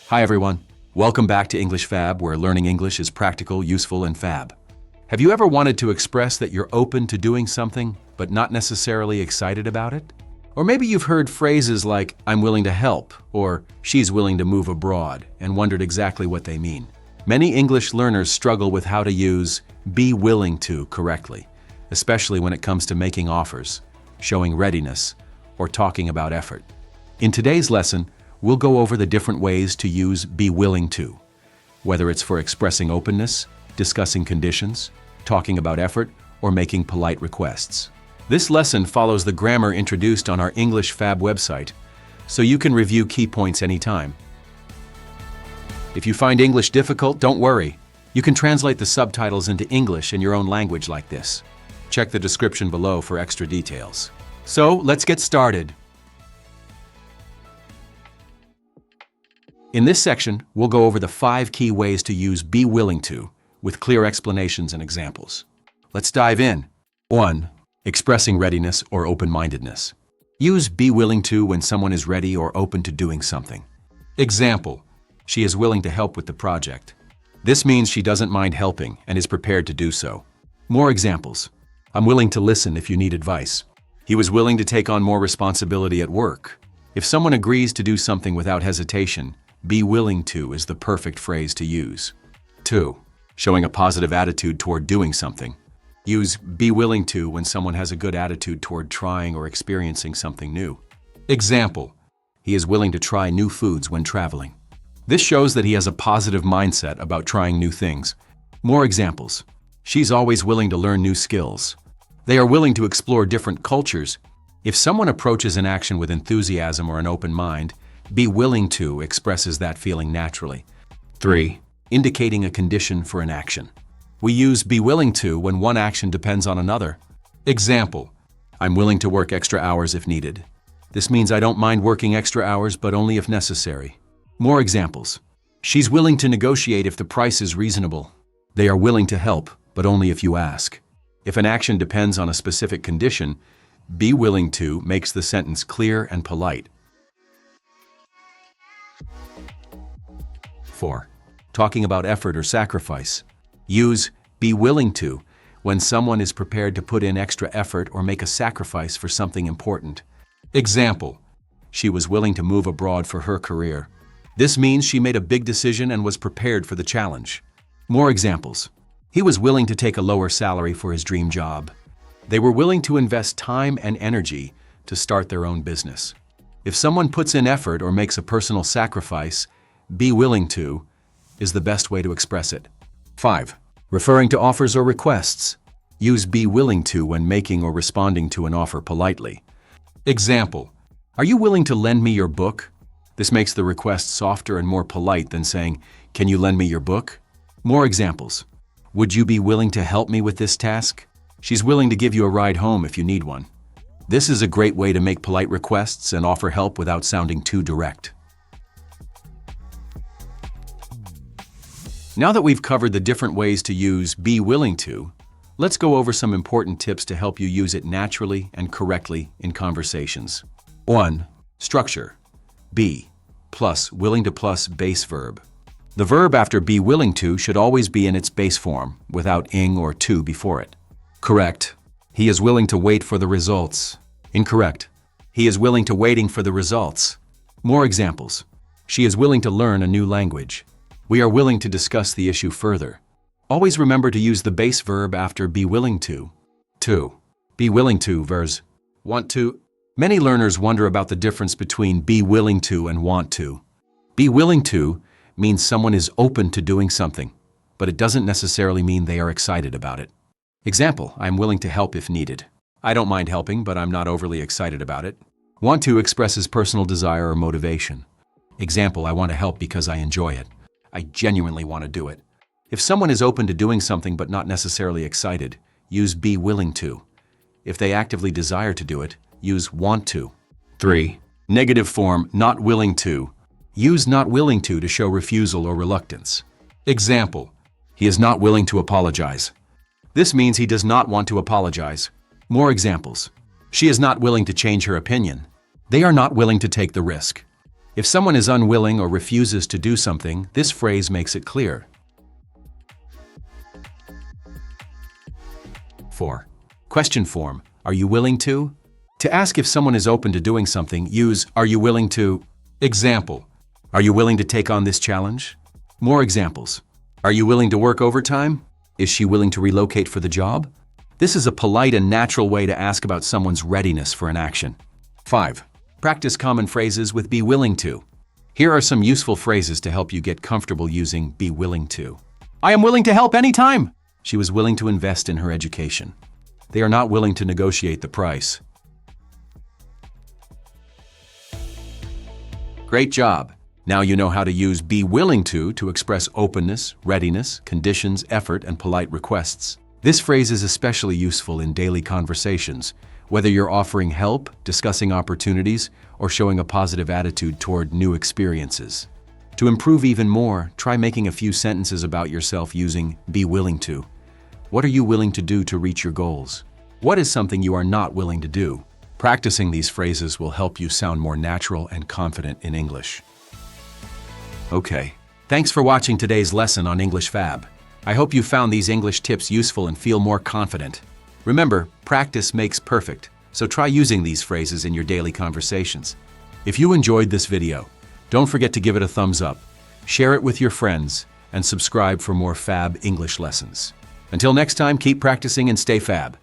Hi everyone. Welcome back to English Fab, where learning English is practical, useful, and fab. Have you ever wanted to express that you're open to doing something, but not necessarily excited about it? Or maybe you've heard phrases like, I'm willing to help, or she's willing to move abroad, and wondered exactly what they mean. Many English learners struggle with how to use be willing to correctly, especially when it comes to making offers, showing readiness, or talking about effort. In today's lesson, we'll go over the different ways to use be willing to, whether it's for expressing openness, discussing conditions, talking about effort, or making polite requests. This lesson follows the grammar introduced on our English Fab website, so you can review key points anytime. If you find English difficult, don't worry. You can translate the subtitles into English in your own language like this. Check the description below for extra details. So, let's get started. In this section, we'll go over the 5 key ways to use be willing to, with clear explanations and examples. Let's dive in. 1. Expressing readiness or open-mindedness. Use be willing to when someone is ready or open to doing something. Example: she is willing to help with the project. This means she doesn't mind helping and is prepared to do so. More examples. I'm willing to listen if you need advice. He was willing to take on more responsibility at work. If someone agrees to do something without hesitation, be willing to is the perfect phrase to use. 2. Showing a positive attitude toward doing something. Use be willing to when someone has a good attitude toward trying or experiencing something new. Example: he is willing to try new foods when traveling. This shows that he has a positive mindset about trying new things. More examples. She's always willing to learn new skills. They are willing to explore different cultures. If someone approaches an action with enthusiasm or an open mind, be willing to expresses that feeling naturally. 3. Indicating a condition for an action. We use be willing to when one action depends on another. Example: I'm willing to work extra hours if needed. This means I don't mind working extra hours, but only if necessary. More examples. She's willing to negotiate if the price is reasonable. They are willing to help, but only if you ask. If an action depends on a specific condition, be willing to makes the sentence clear and polite. 4. Talking about effort or sacrifice. Use be willing to when someone is prepared to put in extra effort or make a sacrifice for something important. Example: she was willing to move abroad for her career. This means she made a big decision and was prepared for the challenge. More examples. He was willing to take a lower salary for his dream job. They were willing to invest time and energy to start their own business. If someone puts in effort or makes a personal sacrifice, be willing to is the best way to express it. 5. Referring to offers or requests. Use be willing to when making or responding to an offer politely. Example: are you willing to lend me your book? This makes the request softer and more polite than saying, can you lend me your book? More examples. Would you be willing to help me with this task? She's willing to give you a ride home if you need one. This is a great way to make polite requests and offer help without sounding too direct. Now that we've covered the different ways to use be willing to, let's go over some important tips to help you use it naturally and correctly in conversations. 1. Structure. Be plus willing to plus base verb. The verb after be willing to should always be in its base form, without ing or to before it. Correct. He is willing to wait for the results. Incorrect. He is willing to waiting for the results. More examples. She is willing to learn a new language. We are willing to discuss the issue further. Always remember to use the base verb after be willing to. 2. Be willing to versus want to. Many learners wonder about the difference between be willing to and want to. Be willing to means someone is open to doing something, but it doesn't necessarily mean they are excited about it. Example: I'm willing to help if needed. I don't mind helping, but I'm not overly excited about it. Want to expresses personal desire or motivation. Example: I want to help because I enjoy it. I genuinely want to do it. If someone is open to doing something but not necessarily excited, use be willing to. If they actively desire to do it, use want to. 3. Negative form not willing to. Use not willing to show refusal or reluctance. Example: he is not willing to apologize. This means he does not want to apologize. More examples. She is not willing to change her opinion. They are not willing to take the risk. If someone is unwilling or refuses to do something, this phrase makes it clear. 4. Question form. Are you willing to? To ask if someone is open to doing something, use "Are you willing to?" Example. Are you willing to take on this challenge? More examples. Are you willing to work overtime? Is she willing to relocate for the job? This is a polite and natural way to ask about someone's readiness for an action. 5. Practice common phrases with "be willing to." Here are some useful phrases to help you get comfortable using "be willing to." I am willing to help anytime. She was willing to invest in her education. They are not willing to negotiate the price. Great job! Now you know how to use "be willing to express openness, readiness, conditions, effort, and polite requests. This phrase is especially useful in daily conversations, whether you're offering help, discussing opportunities, or showing a positive attitude toward new experiences. To improve even more, try making a few sentences about yourself using "be willing to." What are you willing to do to reach your goals? What is something you are not willing to do? Practicing these phrases will help you sound more natural and confident in English. Okay, thanks for watching today's lesson on English Fab. I hope you found these English tips useful and feel more confident. Remember, practice makes perfect, so try using these phrases in your daily conversations. If you enjoyed this video, don't forget to give it a thumbs up, share it with your friends, and subscribe for more Fab English lessons. Until next time, keep practicing and stay Fab.